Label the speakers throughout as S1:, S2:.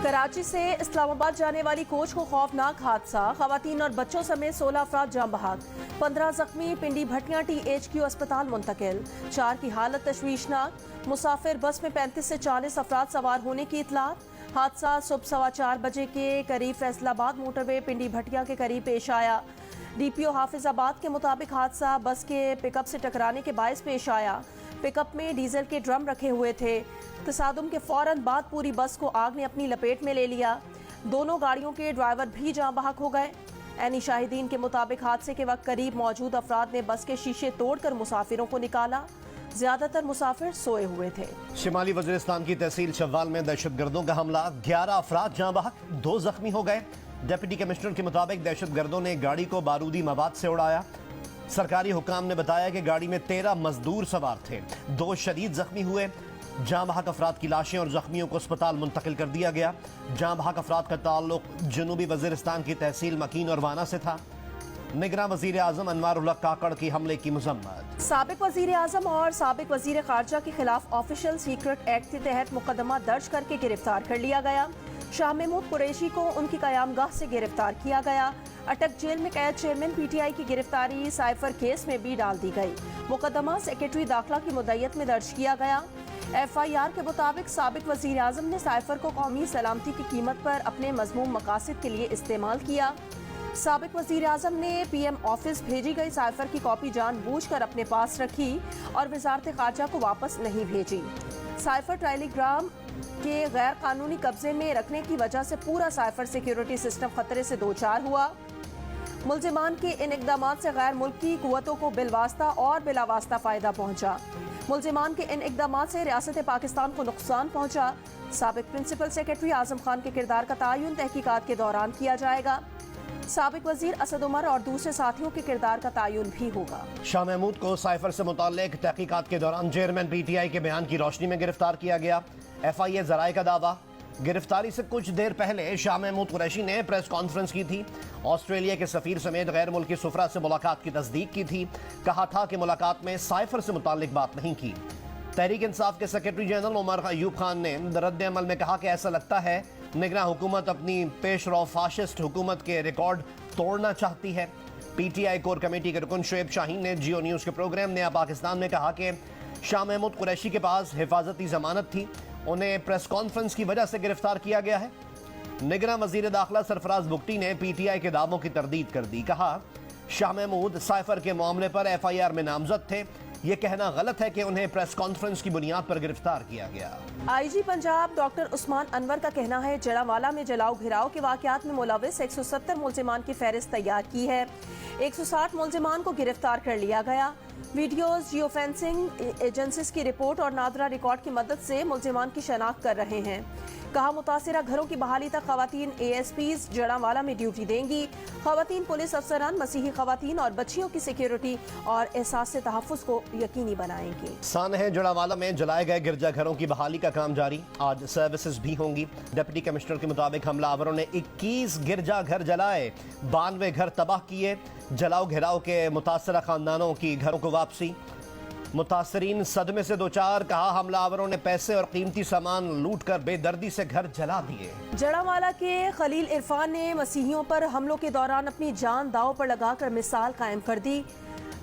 S1: कराची से इस्लामाबाद जाने वाली कोच को खौफनाक हादसा, खवातीन और बच्चों समेत 16 अफराद जान बहक, 15 जख्मी, पिंडी भटियां THQ अस्पताल मुंतकिल, 4 की हालत तशवीशनाक। मुसाफिर बस में 35 से 40 अफराद सवार होने की इतलात। हादसा सुबह 4:15 बजे के करीब फैसलाबाद मोटरवे पिंडी भटियां के करीब पेश आया। DPO हाफिजाबाद के मुताबिक हादसा बस के पिकअप से टकराने के बायस पेश आया। पिकअप में डीजल के ड्रम रखे हुए थे। तसादुम के फौरन बाद पूरी बस को आग ने अपनी लपेट में ले लिया। दोनों गाड़ियों के ड्राइवर भी जाँ बहक हो गए। ऐनी शाहिदीन के मुताबिक हादसे के वक्त करीब मौजूद अफराद ने बस के शीशे तोड़कर मुसाफिरों को निकाला। ज्यादातर मुसाफिर सोए हुए थे।
S2: शिमाली वज़ीरिस्तान की तहसील शव्वाल में दहशतगर्दों का हमला, 11 अफराद जाँ बहक, 2 जख्मी हो गए। डिप्टी कमिश्नर के मुताबिक दहशतगर्दों ने गाड़ी को बारूदी मवाद से उड़ाया। सरकारी हुकाम ने बताया कि गाड़ी में 13 मजदूर सवार थे, 2 शदीद जख्मी हुए। जाँ बहक अफराद की लाशें और जख्मियों को अस्पताल मुंतकिल कर दिया गया। जाँ बहक अफराद का ताल्लुक जनूबी वज़ीरिस्तान की तहसील मकीन और वाना से था। निगरान वज़ीर आज़म अनवार उल हक काकड़ की हमले की मज़म्मत।
S1: साबिक वज़ीर आज़म और साबिक वज़ीर ख़ारजा के खिलाफ ऑफिशियल सीक्रेट एक्ट के तहत मुकदमा दर्ज करके गिरफ्तार कर लिया गया। शाह महमूद कुरैशी को उनकी क़यामगाह से गिरफ्तार किया गया। अटक जेल में कैद चेयरमैन PTI की गिरफ्तारी साइफर केस में भी डाल दी गई। मुकदमा सेक्रेटरी दाखिला की मुद्दत में दर्ज किया गया। FIR के मुताबिक साबिक वज़ीर आज़म ने साइफर को कौमी सलामती की कीमत पर अपने मज़मूम मकासद के लिए इस्तेमाल किया। साबिक वज़ीर आज़म ने PM ऑफिस भेजी गई साइफर की कॉपी जानबूझकर अपने पास रखी और वज़ारत ख़ारजा को वापस नहीं भेजी। साइफर टेलीग्राम के गैर कानूनी कब्जे में रखने की वजह से पूरा साइफर सिक्योरिटी सिस्टम खतरे से दो चार हुआ। मुल्जिमान के इन इक़दामात से गैर मुल्की कुव्वतों को बिलवास्ता और बिलावास्ता फ़ायदा पहुँचा। मुल्जिमान के इन इक़दामात से रियासत पाकिस्तान को नुकसान पहुँचा। साबिक प्रिंसिपल सेक्रेटरी आज़म खान के किरदार का तयन तहकीकात के दौरान किया जाएगा। साबिक वज़ीर असद उमर और दूसरे साथियों के किरदार का तयन भी होगा।
S2: शाह महमूद को साइफर से मुताल्लिक तहकीकात के दौरान चेयरमैन PTI के बयान की रोशनी में गिरफ्तार किया गया। FIA ज़राए का दावा, गिरफ्तारी से कुछ देर पहले शाह महमूद कुरैशी ने प्रेस कॉन्फ्रेंस की थी। ऑस्ट्रेलिया के सफीर समेत गैर मुल्की सुफरा से मुलाकात की तस्दीक की थी। कहा था कि मुलाकात में साइफर से मुताल्लिक बात नहीं की। तहरीक इंसाफ के सेक्रेटरी जनरल उमर अयूब खान ने रद्द अमल में कहा कि ऐसा लगता है निगरान हुकूमत अपनी पेशरो फाशिस्ट हुकूमत के रिकॉर्ड तोड़ना चाहती है। PTI कोर कमेटी के रुकन शुएब शाहीन ने जियो न्यूज़ के प्रोग्राम नया पाकिस्तान में कहा कि शाह महमूद कुरैशी के पास हिफाजती जमानत थी, उन्हें प्रेस कॉन्फ्रेंस की वजह से गिरफ्तार किया गया है। निगरान वज़ीर दाखिला सरफराज बुगटी ने PTI के दावों की तरदीद कर दी। कहा शाह महमूद साइफर के मामले पर FIR में नामजद थे, ये कहना गलत है कि उन्हें प्रेस कॉन्फ्रेंस की बुनियाद पर गिरफ्तार किया गया।
S1: IG पंजाब डॉक्टर उस्मान अनवर का कहना है जड़ावाला में जलाओ घिराव के वाकयात में मुलविस 170 मुल्जिमान की फहरिस्त तैयार की है। 160 मुल्जिमान को गिरफ्तार कर लिया गया। वीडियोस, जियो फेंसिंग एजेंसीज की रिपोर्ट और नादरा रिकॉर्ड की मदद से मुल्जिमान की शनाख्त कर रहे हैं। कहा मुतासिरा घरों की बहाली तक खवातीन ASPs जड़ावाला में ड्यूटी देंगी। खवातीन पुलिस अफसरान मसीही खवातीन और बच्चियों की सिक्योरिटी और एहसास से तहफ़्फ़ुज़ को यकीनी बनाएंगे।
S2: सानह जड़ावाला में जलाए गए गिरजा घरों की बहाली का काम जारी, आज सर्विसेज भी होंगी। डिप्टी कमिश्नर के मुताबिक हमलावरों ने 21 गिरजा घर जलाए, 92 घर तबाह किए। जलाओ घिराव के मुतासरा खानदानों की घरों को वापसी। मुतासरीन सदमे से दो चार, कहा हमलावरों ने पैसे और कीमती सामान लूट कर बेदर्दी से घर जला दिए।
S1: जड़ावाला के खलील इरफान ने मसीहियों पर हमलों के दौरान अपनी जान दाव पर लगाकर मिसाल कायम कर दी।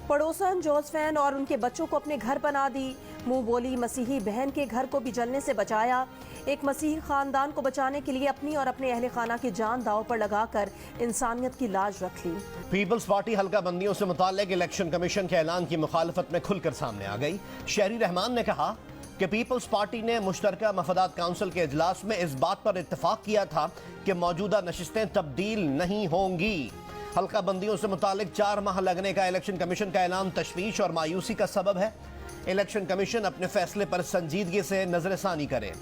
S1: पड़ोसन जोसफैन और उनके बच्चों को अपने घर बना दी। मुंह बोली मसीही बहन के घर को भी जलने से बचाया। एक मसीही खानदान को बचाने के लिए अपनी और अपने अहले खाना की जान दाव पर लगाकर इंसानियत की लाज रख ली।
S2: पीपल्स पार्टी हल्का बंदियों से मुताल्लिक इलेक्शन कमीशन के ऐलान की मुखालफत में खुलकर सामने आ गई। शहरी रहमान ने कहा कि पीपल्स पार्टी ने मुश्तरका मफादात काउंसिल के इजलास में इस बात पर इत्तेफाक किया था कि मौजूदा नशिस्तें तब्दील नहीं होंगी। हल्का बंदियों से मुताल्लिक 4 माह लगने का इलेक्शन कमीशन का ऐलान तशवीश और मायूसी का सबब है। इलेक्शन कमीशन अपने फैसले पर संजीदगी से नजरसानी करे।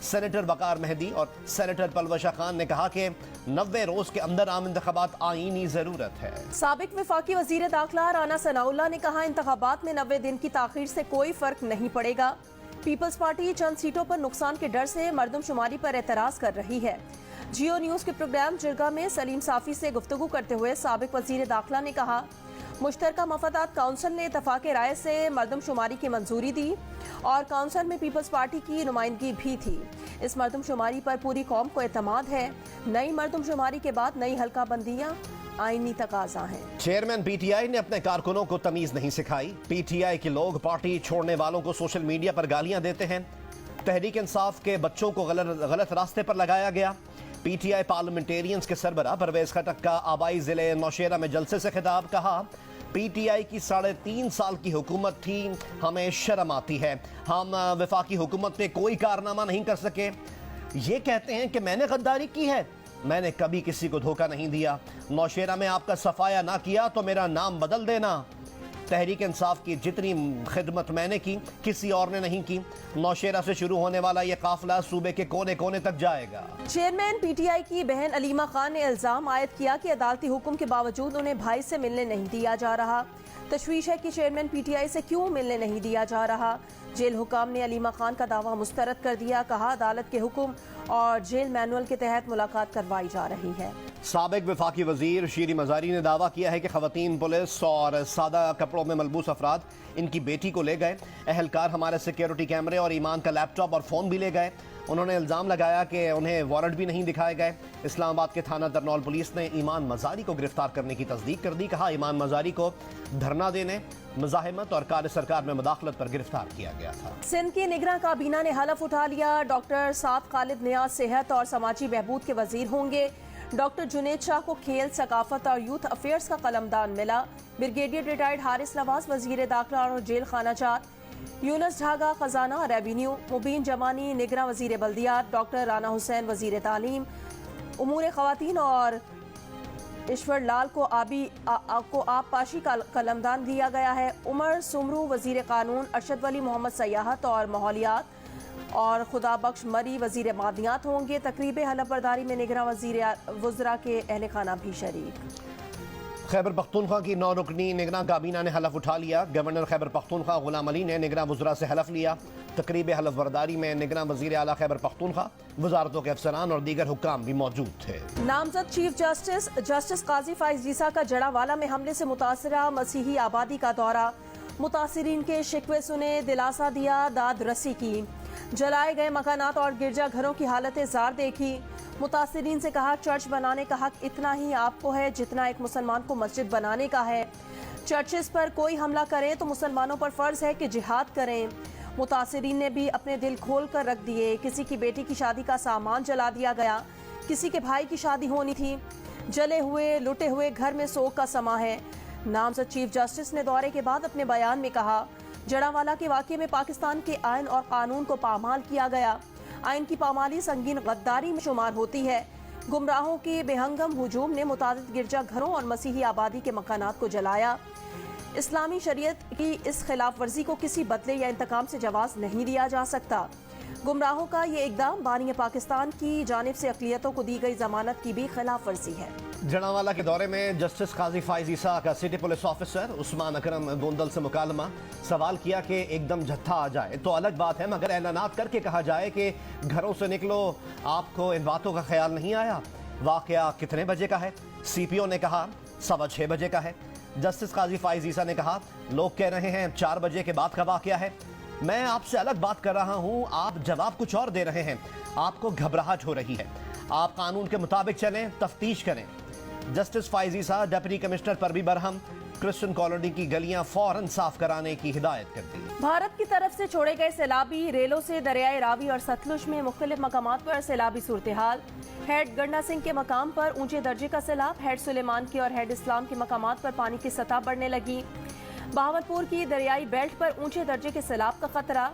S2: सेनेटर वकार मेहदी और सेनेटर पलवशा खान ने कहा कि 90 रोज के अंदर आम इंतखाबात आईनी जरूरत है।
S1: साबिक वफाकी वजीर दाखिला राना सनाउल्लाह ने कहा इंतखाबात में 90 दिन की ताखीर से कोई फर्क नहीं पड़ेगा। पीपल्स पार्टी चंद सीटों पर नुकसान के डर से मर्दमशुमारी पर एतराज कर रही है। जियो न्यूज़ के प्रोग्राम जिरगा में सलीम साफी से गुफ्तगू करते हुए साबिक वजीर दाखिला ने कहा मुश्तरका मफादात काउंसिल ने इत्तफाक राय से मरदम शुमारी की मंजूरी दी और काउंसिल में पीपल्स पार्टी की नुमाइंदगी भी थी। इस मरदम शुमारी पर पूरी कौम को एतमाद है। नई मरदम शुमारी के बाद नई हल्का बंदियां आईनी तकाजा हैं।
S2: चेयरमैन पीटीआई ने अपने कारकुनों को तमीज नहीं सिखाई। पीटीआई के लोग पार्टी छोड़ने वालों को सोशल मीडिया पर गालियां देते हैं। तहरीक इंसाफ के बच्चों को गलत रास्ते पर लगाया गया। पीटीआई पार्लियामेंटेरियंस के सरबराह परवेज खटक का आबाई जिले नौशेरा में जलसे से खिताब। कहा, पीटीआई की 3.5 साल की हुकूमत थी, हमें शर्म आती है। हम वफाकी हुकूमत पे कोई कारनामा नहीं कर सके। ये कहते हैं कि मैंने गद्दारी की है। मैंने कभी किसी को धोखा नहीं दिया। नौशेरा में आपका सफाया ना किया तो मेरा नाम बदल देना। तहरीक इंसाफ की जितनी खिदमत मैंने की, किसी और ने नहीं की। नौशेरा से शुरू होने वाला ये काफिला सूबे के कोने कोने तक जाएगा।
S1: चेयरमैन पीटीआई की बहन अलीमा खान ने इल्जाम आयद किया कि अदालती हुक्म के बावजूद उन्हें भाई से मिलने नहीं दिया जा रहा। तशवीश है कि चेयरमैन पीटीआई से क्यों मिलने नहीं दिया जा रहा। जेल हुकाम ने अलीमा खान का दावा मुस्तरद कर दिया। कहा, अदालत के हुक्म और जेल मैनुअल के तहत मुलाकात करवाई जा रही है।
S2: साबिक वफाकी वजीर शीरी मजारी ने दावा किया है कि खवातीन पुलिस और सादा कपड़ों में मलबूस अफराद इनकी बेटी को ले गए। अहलकार हमारे सिक्योरिटी कैमरे और ईमान का लैपटॉप और फ़ोन भी ले गए। उन्होंने इल्ज़ाम लगाया कि उन्हें वारंट भी नहीं दिखाए गए। इस्लामाबाद के थाना दरनौल पुलिस ने ईमान मजारी को गिरफ्तार करने की तस्दीक कर दी। कहा, ईमान मजारी को धरना देने, मुजाहिमत और कार्य सरकार में मुदाखलत पर गिरफ्तार किया गया था।
S1: सिंध की निगरां काबीना ने हलफ उठा लिया। डॉक्टर साद खालिद नियाज सेहत और समाजी बहबूद के वजीर होंगे। डॉक्टर जुनेद शाह को खेल, सकाफत और यूथ अफेयर्स का कलमदान मिला। ब्रिगेडियर रिटायर्ड हारिस नवाज वजीर दाखिला और जेल खाना जात। यूनस ढागा खजाना रेवेन्यू। मुबीन जमानी निगरां वजीर बल्दियात। डॉक्टर राना हुसैन वजीर तालीम। उमूर खवातीन और ईश्वर लाल को आबपाशी का कलमदान दिया गया है। उमर सुमरू वजीर कानून। अरशद वली मोहम्मद सयाहत और माहौलियात और खुदा बख्श मरी वजीर मादियात होंगे। तकरीब हलफ बर्दारी में निगरां वजीर वज़रा के अहल खाना भी शरीक।
S2: खैबर पख्तूनख्वा की 9 रुकनी निगरां काबीना ने हलफ उठा लिया। गवर्नर खैबर पख्तूनख्वा गुलाम अली ने निगरां वज़रा से हलफ लिया। तकरीब हलफ बर्दारी में निगरां वजीर आला खैबर पख्तूनख्वा, वजारतों के अफसरान और दीगर हुक्काम भी मौजूद थे।
S1: नामजद चीफ जस्टिस काजी फाइज जीसा का जड़ावाला में हमले से मुतासरा मसीही आबादी का दौरा। मुतासरीन के शिकवे सुने, दिलासा दिया, दाद रसी की। जलाए गए मकानात और गिरजा घरों की हालत जार देखी। मुतासरीन से कहा, चर्च बनाने का हक इतना ही आपको है जितना एक मुसलमान को मस्जिद बनाने का है। चर्चेस पर कोई हमला करे तो मुसलमानों पर फर्ज है कि जिहाद करें। मुतासरीन ने भी अपने दिल खोल कर रख दिए। किसी की बेटी की शादी का सामान जला दिया गया। किसी के भाई की शादी होनी थी। जले हुए लुटे हुए घर में सोग का समा है। नामजद चीफ जस्टिस ने दौरे के बाद अपने बयान में कहा, जड़ावाला के वाक़े में पाकिस्तान के आइन और कानून को पामाल किया गया। आइन की पामाली संगीन गद्दारी में शुमार होती है। गुमराहों के बेहंगम हुजूम ने मुतादिद गिरजा घरों और मसीही आबादी के मकानात को जलाया। इस्लामी शरीयत की इस खिलाफ वर्जी को किसी बदले या इंतकाम से जवाज नहीं दिया जा सकता। गुमराहों का ये इकदाम बानी पाकिस्तान की जानिब से अक़लियतों को दी गई जमानत की भी खिलाफ वर्जी है।
S2: जड़ावाला के दौरे में जस्टिस काजी फाइज ईसा का सिटी पुलिस ऑफिसर उस्मान अकरम गोंदल से मुकालमा। सवाल किया कि एकदम जत्था आ जाए तो अलग बात है, मगर ऐलानात करके कहा जाए कि घरों से निकलो, आपको इन बातों का ख्याल नहीं आया? वाक़या कितने बजे का है? सीपीओ ने कहा 6:15 बजे का है। जस्टिस काजी फाइज ईसा ने कहा, लोग कह रहे हैं 4 बजे के बाद का वाक़या है। मैं आपसे अलग बात कर रहा हूं, आप जवाब कुछ और दे रहे हैं। आपको घबराहट हो रही है। आप कानून के मुताबिक चलें, तफ्तीश करें। जस्टिस फाइज ईसा डिप्टी कमिश्नर पर भी बरहम। क्रिश्चियन कॉलोनी की गलियां फौरन साफ कराने की हिदायत कर दी।
S1: भारत की तरफ से छोड़े गए सैलाबी रेलों से दरियाए रावी और सतलुज में मुख्तलिफ मकामात पर सैलाबी सूरत हाल। हेड गंडा सिंह के मकाम पर ऊंचे दर्जे का सैलाब। हेड सुलेमान की और हेड इस्लाम के मकामात पर पानी की सतह बढ़ने लगी। बहावलपुर की दरियाई बेल्ट पर ऊंचे दर्जे के सैलाब का खतरा।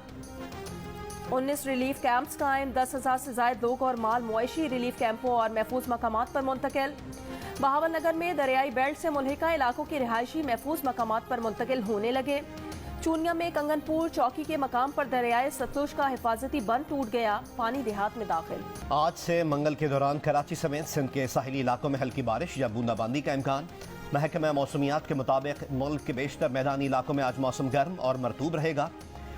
S1: 19 रिलीफ कैंप्स कायम। 10,000 से ज्यादा लोग और माल मुआशी रिलीफ कैंपों और महफूज मकामात पर मुंतकिल। बहावल नगर में दरियाई बेल्ट से मुल्हिका इलाकों के रिहायशी महफूज मकामात पर मुंतकिल होने लगे। चूनिया में कंगनपुर चौकी के मकाम पर दरियाए सतलुज का हिफाजती बंद टूट गया। पानी देहात में दाखिल।
S2: आज से मंगल के दौरान कराची समेत सिंध के साहिली इलाकों में हल्की बारिश या बूंदाबांदी का इम्कान। महकमा मौसमियात के मुताबिक मुल्क के बेशतर मैदानी इलाकों में आज मौसम गर्म और मरतूब रहेगा।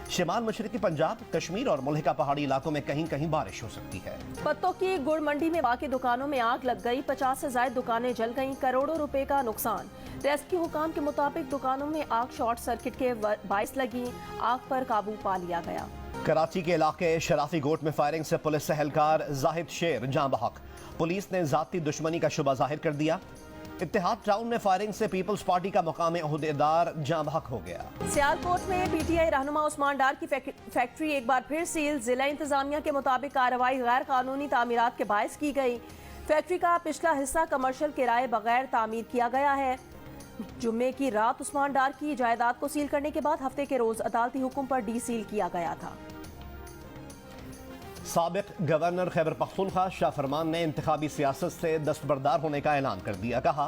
S2: शिमाल मशरकी पंजाब, कश्मीर और मुल्हिका पहाड़ी इलाकों में कहीं कहीं बारिश हो सकती है।
S1: पत्तों की गुड़ मंडी में वाक़ई दुकानों में आग लग गई, 50 से ज्यादा दुकानें जल गईं, करोड़ों रुपए का नुकसान। रेस्क्यू हुकाम के मुताबिक दुकानों में आग शॉर्ट सर्किट के बाइस लगी, आग पर काबू पा लिया गया।
S2: कराची के इलाके शराफी गोट में फायरिंग से पुलिस एहलकार जाहिद शेर जाँ बहक। पुलिस ने जाती दुश्मनी का शुबा जाहिर कर दिया। इत्तेहाद टाउन में फायरिंग से पीपल्स पार्टी का मुकामी ओहदेदार जाँ बहक हो गया।
S1: सियालकोट में पीटीआई रहनुमा उस्मान डार की फैक्ट्री एक बार फिर सील। जिला इंतजामिया के मुताबिक कार्रवाई गैर कानूनी तामीरात के बायस की गई। फैक्ट्री का पिछला हिस्सा कमर्शियल किराए बगैर तामीर किया गया है। जुम्मे की रात उस्मान डार की जायदाद को सील करने के बाद हफ्ते के रोज अदालती हुक्म पर डी सील किया गया था।
S2: साबिक गवर्नर खैबर पख्तूनख्वा शाह फरमान ने इंतखाबी सियासत से दस्तबरदार होने का ऐलान कर दिया। कहा,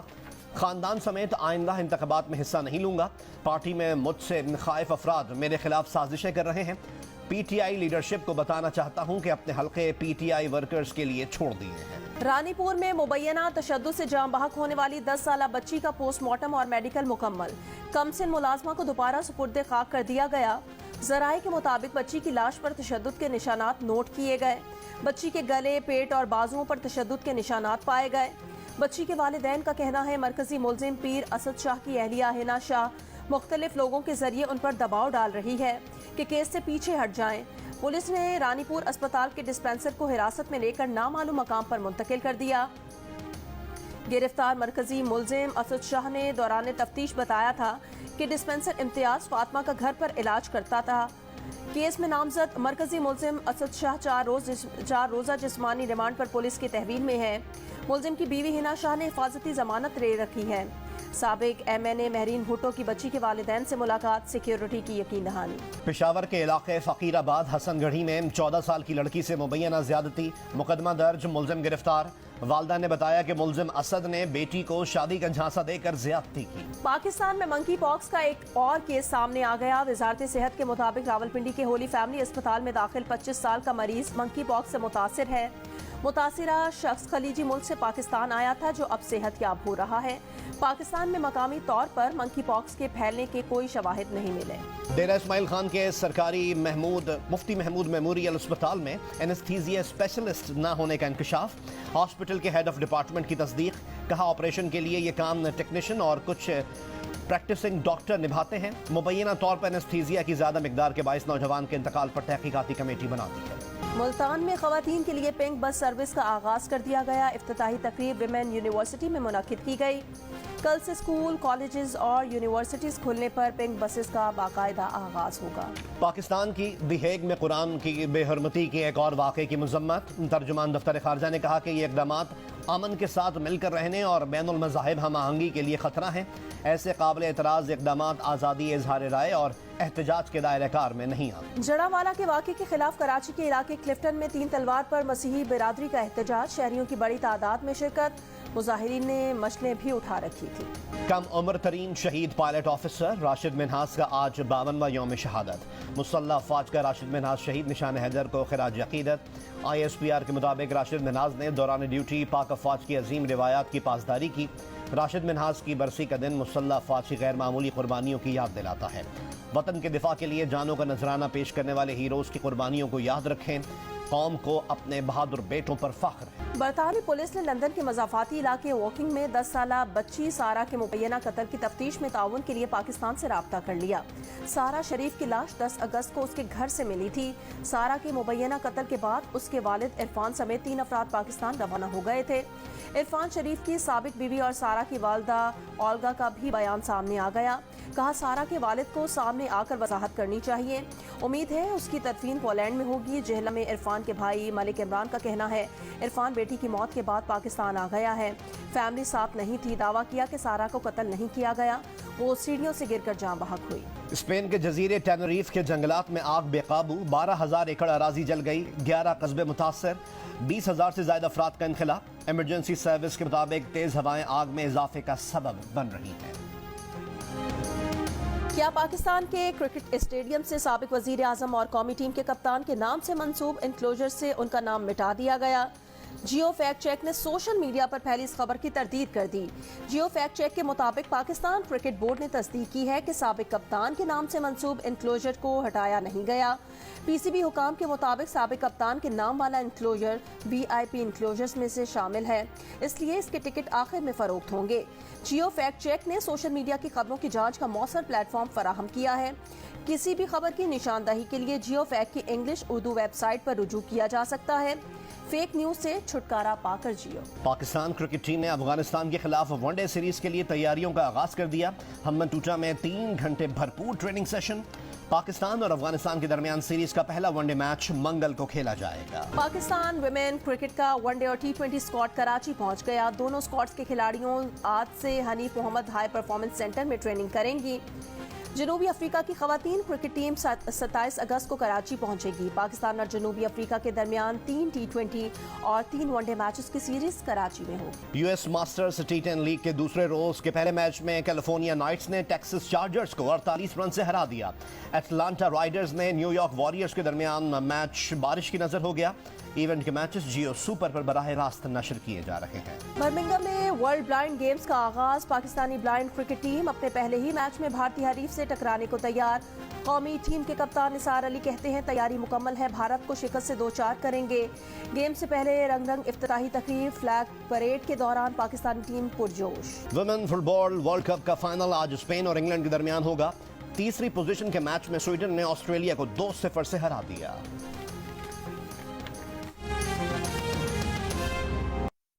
S2: खानदान समेत आइंदा इंतखाबात में हिस्सा नहीं लूंगा। पार्टी में मुझसे खाइफ अफराद मेरे खिलाफ साजिशें कर रहे हैं। पीटीआई लीडरशिप को बताना चाहता हूं कि अपने हल्के पीटीआई वर्कर्स के लिए छोड़ दिए हैं।
S1: रानीपुर में मुबैना तशद्दुद से जाँ बहक होने वाली 10 साला बच्ची का पोस्टमार्टम और मेडिकल मुकम्मल। कमसिन मुलाजमा को दोबारा सुपुर्द खाक कर दिया गया। जराए के मुताबिक बच्ची की लाश पर तशद्दुद के निशानात नोट किए गए। बच्ची के गले, पेट और बाजुओं पर तशद्दुद के निशानात पाए गए। बच्ची के वालिदैन का कहना है मरकजी मुलजिम पीर असद शाह की अहलिया हिना शाह मुख्तलिफ लोगों के जरिए उन पर दबाव डाल रही है कि केस से पीछे हट जाएं। पुलिस ने रानीपुर अस्पताल के डिस्पेंसर को हिरासत में लेकर नामालूम मकाम पर मुंतकिल कर दिया। गिरफ्तार मरकजी मुलजिम असद शाह ने दौरान तफ्तीश बताया था कि डिस्पेंसर इम्तियाज फातिमा का घर पर इलाज करता था। केस में नामजद मरकजी मुलजिम असद शाह 4 रोजा जिस्मानी रिमांड पर पुलिस की तहवील में है। मुलजिम की बीवी हिना शाह ने हिफाजती जमानत ले रखी है। साबिक MNA महरीन भुट्टो की बच्ची के वालिदैन से मुलाकात, सिक्योरिटी की यकीन दहानी।
S2: पेशावर के इलाके फकीराबाद हसनगढ़ी में 14 साल की लड़की से मुबैना ज्यादती, मुकदमा दर्ज, मुलजिम गिरफ्तार। वालदा ने बताया कि मुलजिम असद ने बेटी को शादी का झांसा देकर ज्यादती की।
S1: पाकिस्तान में मंकी पॉक्स का एक और केस सामने आ गया। वजारत सेहत के मुताबिक रावलपिंडी के होली फैमिली अस्पताल में दाखिल 25 साल का मरीज मंकी पॉक्स से मुतासिर है। मुतासिरा शख्स खलीजी मुल्क से पाकिस्तान आया था जो अब सेहत याब हो रहा है। पाकिस्तान में मकामी तौर पर मंकी पॉक्स के फैलने के कोई शवाहिद नहीं मिले।
S2: डेरा इस्माइल खान के सरकारी मुफ्ती महमूद मेमोरियल अस्पताल में एनेस्थीसिया स्पेशलिस्ट न होने का इंकशाफ। हॉस्पिटल के हेड ऑफ डिपार्टमेंट की तस्दीक। कहा, ऑपरेशन के लिए ये काम टेक्नीशियन और कुछ प्रैक्टिसिंग डॉक्टर निभाते हैं। मुबैना तौर पर एनेस्थीसिया की ज्यादा मिकदार के बायस नौजवान के इंतकाल पर तहकीकाती कमेटी बना दी है।
S1: मुल्तान में खवातीन के लिए पिंक बस सर्विस का आगाज कर दिया गया। इफ्तिताही तकरीब विमेन यूनिवर्सिटी में मुनक्किद की गई। कल से स्कूल, कॉलेजेस और यूनिवर्सिटीज खुलने पर पिंक बसेस का बाकायदा आगाज होगा।
S2: पाकिस्तान की दी हेग में कुरान की बेहरमती के एक और वाक़े की मजम्मत। तर्जुमान दफ्तर खारजा ने कहा कि ये इक़दामात अमन के साथ मिलकर रहने और बैनुल मज़ाहिब हम आहंगी के लिए खतरा है। ऐसे काबिल एतराज़ इक़दामात आज़ादी इज़हार राय और एहतजाज के दायरे कार में नहीं आते।
S1: जड़ावाला के वाक़े के खिलाफ कराची के इलाके क्लिफ्टन में 3 तलवार पर मसीही बिरादरी का एहतजाज। शहरियों की बड़ी तादाद में शिरकत। मुजाहिरीन ने मशलें भी उठा रखी थी।
S2: कम उम्र तरीन शहीद पायलट ऑफिसर राशिद मिन्हास का आज 52वां यौम शहादत। मुसल्लह अफवाज का राशिद मिन्हास शहीद निशान हैदर को खिराज अकीदत। ISPR के मुताबिक राशिद मिन्हास ने दौरान ड्यूटी पाक अफवाज की अजीम रिवायात की पासदारी की। राशिद मिन्हास की बरसी का दिन मुसल्लह अफवाज की गैर मामूली कुर्बानियों की याद दिलाता है। वतन के दिफा के लिए जानों का नजराना पेश करने वाले हीरोज की कुर्बानियों को याद रखें। कौम को अपने बहादुर बेटों पर फख्र है।
S1: बरतानवी पुलिस ने लंदन के मज़ाफाती इलाके वॉकिंग में 10 साला बच्ची सारा के मुबैना कत्ल की तफ्तीश में ताउन के लिए पाकिस्तान से राब्ता कर लिया। सारा शरीफ की लाश 10 अगस्त को उसके घर से मिली थी। सारा के मुबैना कत्ल के बाद उसके वालिद इरफान समेत 3 अफराद पाकिस्तान रवाना हो गए थे। इरफान शरीफ की साबिक बीवी और सारा की वालदा ओल्गा का भी बयान सामने आ गया। कहा, सारा के वालिद को सामने आकर वजाहत करनी चाहिए। उम्मीद है उसकी तदफीन पोलैंड में होगी। जेहला में इरफान के भाई मलिक इमरान का कहना है इरफान बेटी की मौत के बाद पाकिस्तान आ गया है। फैमिली साथ नहीं थी। दावा किया कि सारा को कत्ल नहीं किया गया, वो सीढ़ियों से गिरकर जान बहक हुई।
S2: स्पेन के जजीरे टेनरीफ के जंगलात में आग बेकाबू। 12,000 एकड़ अराजी जल गई। 11 कस्बे मुतासर। 20,000 से ज्यादा अफराद का इनखला। इमरजेंसी सर्विस के मुताबिक तेज हवाएं आग में इजाफे का सबब बन रही हैं।
S1: क्या पाकिस्तान के क्रिकेट स्टेडियम से साबिक वजीर आजम और कौमी टीम के कप्तान के नाम से मंसूब इंक्लोजर से उनका नाम मिटा दिया गया? जियो फैक्ट चेक ने सोशल मीडिया पर फैली इस खबर की तरदीद कर दी। जियो फैक्ट चेक के मुताबिक पाकिस्तान क्रिकेट बोर्ड ने तस्दीक की है कि साबिक कप्तान के नाम से मंसूब इंक्लोजर को हटाया नहीं गया। पीसीबी हुकाम के मुताबिक साबिक कप्तान के नाम वाला इंक्लोजर वीआईपी इंक्लोजर्स में से शामिल है, इसलिए इसके टिकट आखिर में फरोख्त होंगे। जियो फैक्ट चेक ने सोशल मीडिया की खबरों की जांच का मौसर प्लेटफॉर्म फराहम किया है। किसी भी खबर की निशानदही के लिए जियो फैक्ट की इंग्लिश उर्दू वेबसाइट पर रुजू किया जा सकता है। फेक न्यूज से छुटकारा पाकर जियो।
S2: पाकिस्तान क्रिकेट टीम ने अफगानिस्तान के खिलाफ वनडे सीरीज के लिए तैयारियों का आगाज कर दिया। हम्मन टूटा में 3 घंटे भरपूर ट्रेनिंग सेशन। पाकिस्तान और अफगानिस्तान के दरमियान सीरीज का पहला वनडे मैच मंगल को खेला जाएगा।
S1: पाकिस्तान विमेन क्रिकेट का वनडे और T20 स्क्वाड कराची पहुंच गया। दोनों स्क्वाड्स के खिलाड़ियों आज से Hanif Mohammad high performance centre में ट्रेनिंग करेंगी। जनूबी अफ्रीका की खवातीन क्रिकेट टीम 27 अगस्त को कराची पहुंचेगी। पाकिस्तान और जनूबी अफ्रीका के दरमियान 3 T20 और 3 वनडे मैचेस की सीरीज कराची में होगी।
S2: यूएस मास्टर्स T10 लीग के दूसरे रोज के पहले मैच में कैलिफोर्निया नाइट्स ने टेक्सास चार्जर्स को 48 रन से हरा दिया। एटलांटा राइडर्स ने न्यूयॉर्क वॉरियर्स के दरमियान मैच बारिश की नजर हो गया। इवेंट के मैचेस जियो सुपर पर बराह रास्त नशर किए जा रहे हैं।
S1: बर्मिंघम में वर्ल्ड ब्लाइंड गेम्स का आगाज। पाकिस्तानी ब्लाइंड क्रिकेट टीम अपने पहले ही मैच में भारतीय हरीफ से टकराने को तैयार। कौमी टीम के कप्तान निसार अली कहते हैं तैयारी मुकम्मल है, भारत को शिकस्त से 2-4 करेंगे। गेम से पहले रंग इफ्तिताही तकरीर फ्लैग परेड के दौरान पाकिस्तानी टीम पुरजोश।
S2: वुमेन फुटबॉल वर्ल्ड कप का फाइनल आज स्पेन और इंग्लैंड के दरमियान होगा। तीसरी पोजीशन के मैच में स्वीडन ने ऑस्ट्रेलिया को 2-0 से हरा दिया।